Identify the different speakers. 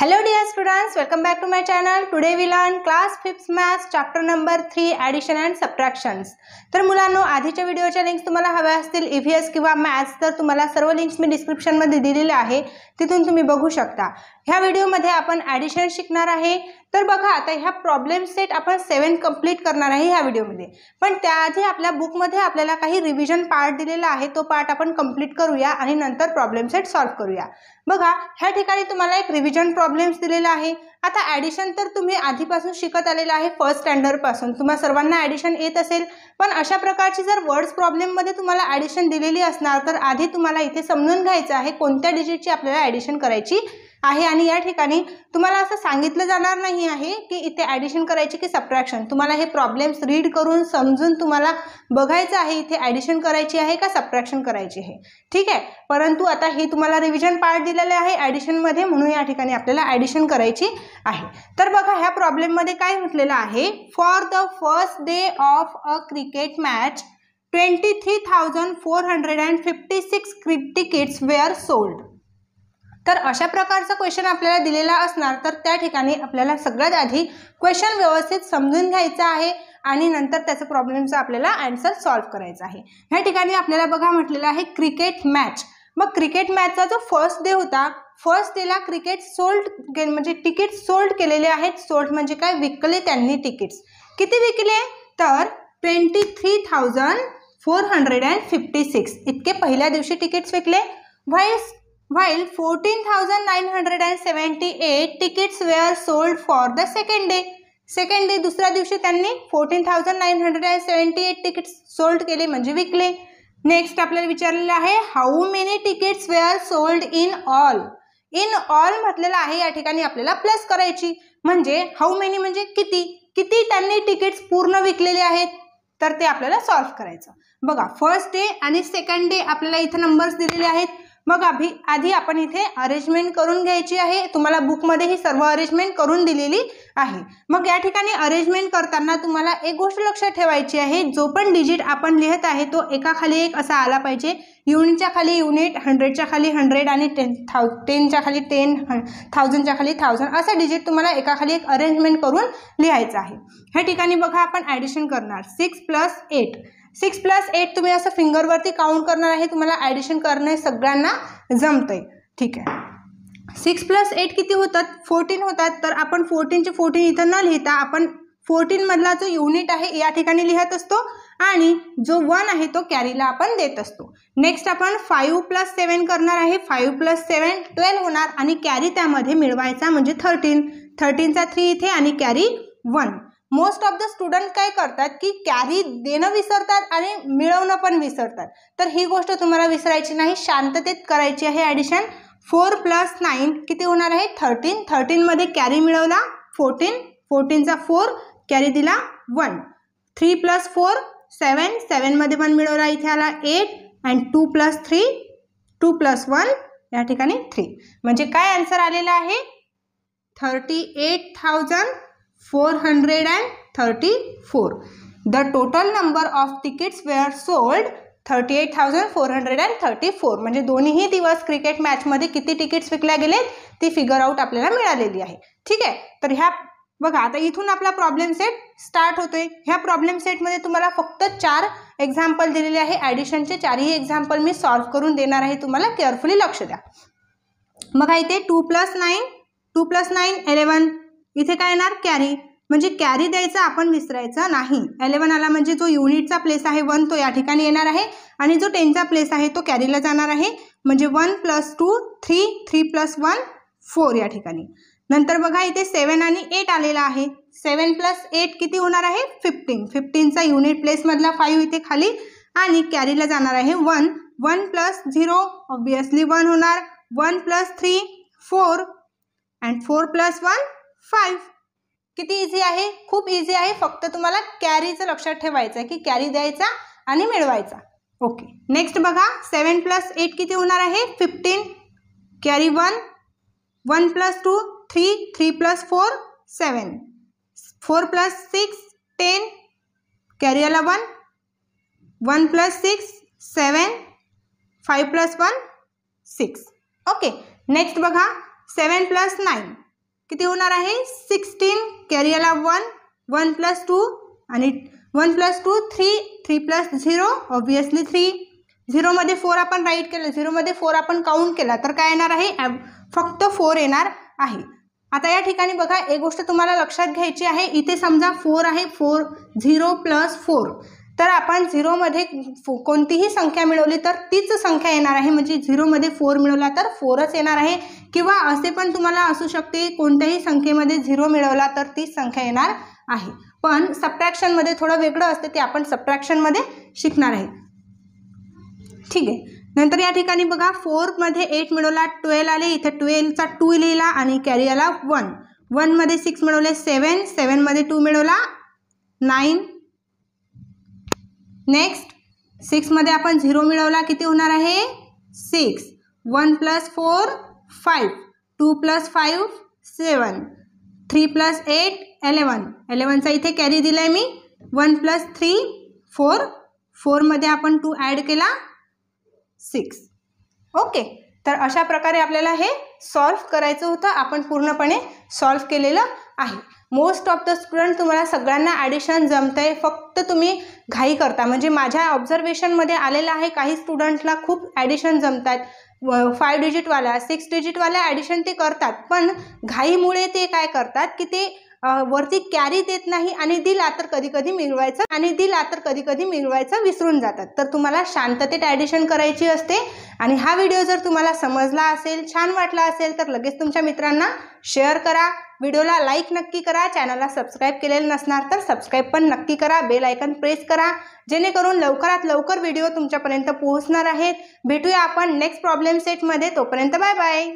Speaker 1: Hello dear students, welcome back to my channel. Today we learn class 5th maths chapter number 3 addition and subtractions. तर मुलांनो, आधीच्या व्हिडिओच्या links तुम्हाला हव्या असतील EVS किंवा मॅथ्स तर तुम्हाला सर्व लिंक्स मी डिस्क्रिप्शन मध्ये दिलेले आहे, तिथून तुम्ही बघू शकता. ह्या व्हिडिओ मध्ये आपण ॲडिशन शिकणार आहे. तर बघा, आता ह्या प्रॉब्लेम सेट आपण 7 कंप्लीट करणार आहे ह्या व्हिडिओ मध्ये. पण त्याआधी आपल्या बुक मध्ये आपल्याला काही रिव्हिजन पार्ट दिलेला आहे, तो पार्ट आपण कंप्लीट करूया आणि नंतर प्रॉब्लेम सेट सॉल्व करूया. बघा, ह्या ठिकाणी तुम्हाला एक रिव्हिजन प्रॉब्लेम्स दिलेला आहे. आता ॲडिशन तर तुम्ही आधीपासून शिकत आलेला आहे, फर्स्ट स्टँडर्ड पासून तुम्हा सर्वांना ॲडिशन येत असेल. पण अशा प्रकारची जर वर्ड्स प्रॉब्लेम मध्ये तुम्हाला ॲडिशन दिलेली असणार तर आधी तुम्हाला इथे समजून घ्यायचं आहे कोणत्या डिजिटची आपल्याला ॲडिशन करायची आहे. आणि या ठिकाणी तुम्हाला असं सांगितलं जाणार नाही आहे की इथे ॲडिशन करायची की सबट्रॅक्शन. तुम्हाला हे प्रॉब्लेम्स रीड करून समजून तुम्हाला बघायचं आहे इथे ॲडिशन करायची आहे का सबट्रॅक्शन करायची आहे, ठीक आहे. परंतु आता ही तुम्हाला रिव्हिजन पार्ट दिलेले आहे ॲडिशन मध्ये, म्हणून या ठिकाणी आपल्याला ॲडिशन करायची आहे. तर बघा, ह्या प्रॉब्लेम मध्ये काय म्हटलेलं आहे, for the first day of a cricket match 23,456 tickets were sold. तर अशा प्रकारचा क्वेश्चन आपल्याला दिलेला असणार तर त्या ठिकाणी आपल्याला सगळ्यात आधी क्वेश्चन व्यवस्थित समजून घ्यायचा आहे आणि नंतर त्याचा प्रॉब्लेमचा आपल्याला आन्सर सॉल्व्ह करायचा आहे. ह्या ठिकाणी आपल्याला बघा म्हटलेलं आहे क्रिकेट मॅच. मग क्रिकेट मॅचचा जो फर्स्ट डे होता, फर्स्ट डेला क्रिकेट सोल्ड म्हणजे तिकीट सोल्ड केलेले आहेत. सोल्ड म्हणजे काय, विकले त्यांनी तिकीट्स. किती विकले तर 23,456 इतके पहिल्या दिवशी तिकीट्स विकले. While 14,978 tickets were sold for the second day. Second day दुसऱ्या दिवशी त्यांनी 14,978 तिकीट्स सोल्ड केले म्हणजे विकले. नेक्स्ट आपल्याला विचारलेलं आहे how many tickets were sold in all. In all म्हटलेलं आहे, या ठिकाणी आपल्याला प्लस करायची. म्हणजे हाऊ मेनी म्हणजे किती, किती त्यांनी तिकीट्स पूर्ण विकलेले आहेत, तर ते आपल्याला सॉल्व्ह करायचं. बघा, फर्स्ट डे आणि सेकंड डे आपल्याला इथे नंबर्स दिलेले आहेत. मग आधी आपण इथे अरेंजमेंट करून घ्यायची आहे. तुम्हाला बुकमध्ये ही सर्व अरेंजमेंट करून दिलेली आहे. मग या ठिकाणी अरेंजमेंट करताना तुम्हाला एक गोष्ट लक्षात ठेवायची आहे, जो पण डिजिट आपण लिहित आहे तो एकाखाली एक असा आला पाहिजे. युनिटच्या खाली युनिट, 100च्या खाली 100 आणि 10च्या खाली 10, 1000च्या खाली 1000 असं डिजिट तुम्हाला एकाखाली एक अरेंजमेंट करून लिहायचं आहे. ह्या ठिकाणी बघा, आपण ॲडिशन करणार 6 + 8. 6 + 8 तुम्ही असं फिंगरवरती काउंट करणार आहे. तुम्हाला ॲडिशन करणे सगळ्यांना जमतंय, ठीक आहे. 6 + 8 किती होतात, 14 होतात. तर आपण 14चे 14 इथं न लिहिता आपण 14 मधला जो युनिट आहे या ठिकाणी लिहत असतो आणि जो 1 आहे तो कॅरीला आपण देत असतो. नेक्स्ट आपण 5 + 7 करणार आहे. 5 + 7 12 होणार आणि कॅरी त्यामध्ये मिळवायचा म्हणजे 13. 13चा 3 इथे आणि carry 1. Most of the student काय करतात की कॅरी देणं विसरतात आणि मिळवणं पण विसरतात. तर ही गोष्ट तुम्हाला विसरायची नाही, शांततेत करायची आहे ॲडिशन. 4 + 9 किती होणार आहे 13. 13 मध्ये कॅरी मिळवला 14. 14चा 4 कॅरी दिला 1. 3 + 4 7. 7 मध्ये 1 मिळवला, इथे आला 8. अँड 2 + 3 2 + 1 या ठिकाणी 3. म्हणजे काय आन्सर आलेला आहे 38,434. The total number of tickets were sold 38,434. म्हणजे दोन्ही दिवस क्रिकेट मॅच मध्ये किती तिकीट्स विकल्या गेलेत ती फिगर आउट आपल्याला मिळालेली आहे, ठीक आहे. तर ह्या बघा, आता इथून आपला प्रॉब्लेम सेट स्टार्ट होतोय. ह्या प्रॉब्लेम सेट मध्ये तुम्हाला फक्त 4 एक्झाम्पल दिलेले आहे. ॲडिशनचे 4ही एक्झाम्पल मी सॉल्व्ह करून देणार आहे, तुम्हाला केअरफुली लक्ष द्या. बघा, इथे 2 + 9 2 + 9 11. इथे काय येणार कॅरी, म्हणजे कॅरी द्यायचा आपण विसरायचं नाही. 11 आला म्हणजे जो युनिटचा प्लेस आहे 1 तो या ठिकाणी येणार आहे आणि जो 10चा प्लेस आहे तो कॅरीला जाणार आहे. म्हणजे 1 + 2 3, 3 + 1 4 या ठिकाणी. नंतर बघा, इथे 7 आणि 8 आलेला आहे. 7 + 8 किती होणार आहे 15. 15चा युनिट प्लेस मधला 5 इथे खाली आणि कॅरीला जाणार आहे 1. 1 + 0 ऑब्विसली 1 होणार. 1 + 3 4 अँड 4 + 1 5. किती इझी आहे, खूप इझी आहे. फक्त तुम्हाला कॅरीचं लक्षात ठेवायचं आहे की कॅरी द्यायचा आणि मिळवायचा. ओके, नेक्स्ट बघा, 7 + 8 किती होणार आहे 15. कॅरी 1. 1 + 2 3, 3 + 4 7. 4 + 6 10 कॅरी आला 1. 1 + 6 7. 5 + 1 6. ओके, नेक्स्ट बघा, 7 + 9 किती होणार आहे 16, कॅरी आला 1, 1 + 2 आणि 1 + 2 3, 3 + 0 ऑब्वियसली 3, 0 मध्ये 4 आपण राईट केलं, 0 मध्ये 4 आपण काउंट केला तर काय येणार आहे फक्त 4 येणार आहे. आता या ठिकाणी बघा एक गोष्ट तुम्हाला लक्षात घ्यायची आहे, इथे समजा 4 आहे, 4 0 + 4 तर आपण 0 मध्ये कोणतीही संख्या मिळवली तर तीच संख्या येणार आहे, म्हणजे 0 मध्ये 4 मिळवला तर 4च येणार आहे. किंवा असे पण तुम्हाला असू शकते कोणत्याही संख्येमध्ये 0 मिळवला तर तीच संख्या येणार आहे. पण सबट्रॅक्शनमध्ये थोडं वेगळं असते, ते आपण सबट्रॅक्शनमध्ये शिकणार आहे. ठीक आहे. नंतर या ठिकाणी बघा 4 मध्ये 8 मिळवला 12 आले, इथे 12 चा 2 लिहिला आणि कॅरी आला 1, 1 मध्ये 6 मिळवले 7, 7 मध्ये 2 मिळवला 9. नेक्स्ट 6 मध्ये आपण 0 मिळवला, किती होणार आहे 6, 1 + 4 5, 2 + 5 7, 3 + 8 11, 11 चा इथे कॅरी दिलाय मी, 1 + 3 4, 4 मध्ये आपण 2 ॲड केला 6. ओके, तर अशा प्रकारे आपल्याला हे सॉल्व करायचं होतं. आपण पूर्णपणे सॉल्व केलेलं आहे. मोस्ट ऑफ द स्टुडंट तुम्हाला सगळ्यांना ॲडिशन जमतंय, फक्त तुम्ही घाई करता. म्हणजे माझ्या ऑब्झर्वेशनमध्ये आलेलं आहे काही स्टुडंटला खूप ॲडिशन जमतात, 5 डिजिटवाल्या 6 डिजिटवाल्या ॲडिशन ते करतात, पण घाईमुळे ते काय करतात की ते वरती कॅरी देत नाही आणि दिला तर कधी कधी मिळवायचं विसरून जातात. तर तुम्हाला शांततेत ॲडिशन करायची असते. आणि हा व्हिडिओ जर तुम्हाला समजला असेल, छान वाटला असेल तर लगेच तुमच्या मित्रांना शेअर करा, व्हिडिओला लाईक नक्की करा, चॅनलला सबस्क्राईब केलेलं नसणार तर सबस्क्राईब पण नक्की करा, बेल आयकन प्रेस करा, जेणेकरून लवकरात लवकर व्हिडिओ तुमच्यापर्यंत पोहोचणार आहेत. भेटूया आपण नेक्स्ट प्रॉब्लेम सेटमध्ये, तोपर्यंत बाय बाय.